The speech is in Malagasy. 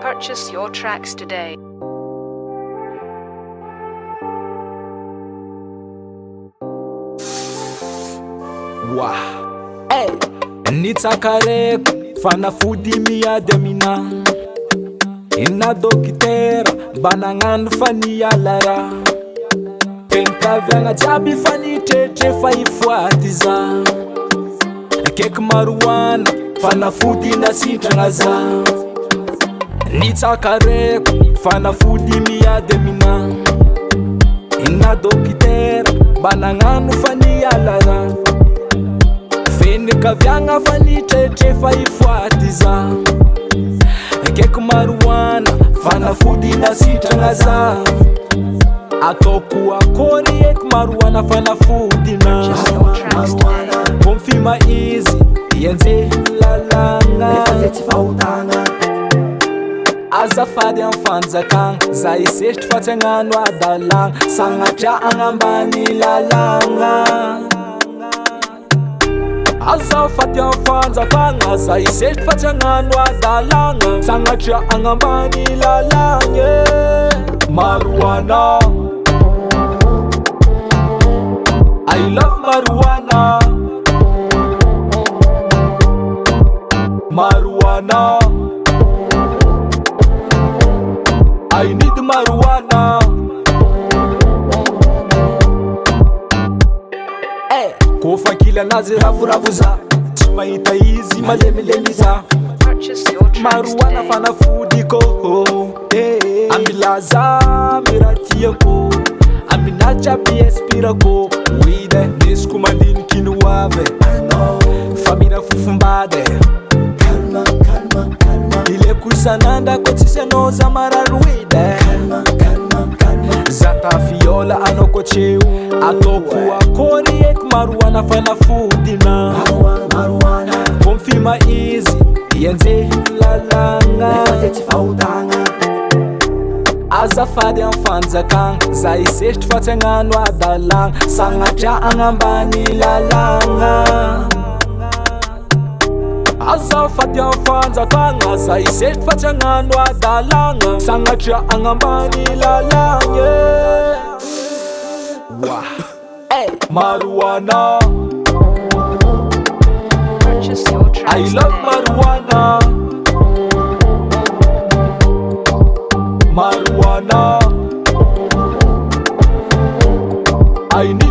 Purchase your tracks today. Wow. Hey. Nitsakareko fanafudi miade mina ina dokitera bananganu fani yalara penkavyanga jabi fani tete faifuatiza kek maruana fanafudi na sitrangaza nitsakareko fanafudi miade mina ina dokitera bananganu fani yalara kavyanga fani tete faifuatiza kek maruana fanafudi na sitrangaza atokuwa kori ek maruana fanafudi na konfirma easy yenze lalanga azafadi amfanza kan zaisest fatsengano adalang sangacha angambani lalanga azafati amfanza kanga zaisest fatsengano adalanga sangacha angambani lalanga marijuana I love marijuana marijuana I need marijuana kofa kila naziravuravuza timaita izi malemelemiza marijuana fanafudiko amilaza miratiyeko aminacha biespirako wide niskumandini kinuwave famina fufumbade ile kusananda kotisenoza mararuide zata fiola anokocheu atokuwa kori ek marijuana fanafudina konfirma easy yenze lalanga azafadi amfanza kan zaisest fatsengano adalang sangacha angambani lalanga azafadi amfanza kan zaisest fatsengano adalanga sangacha angambani lalanga wow. Hey. Marijuana I love marijuana marijuana I need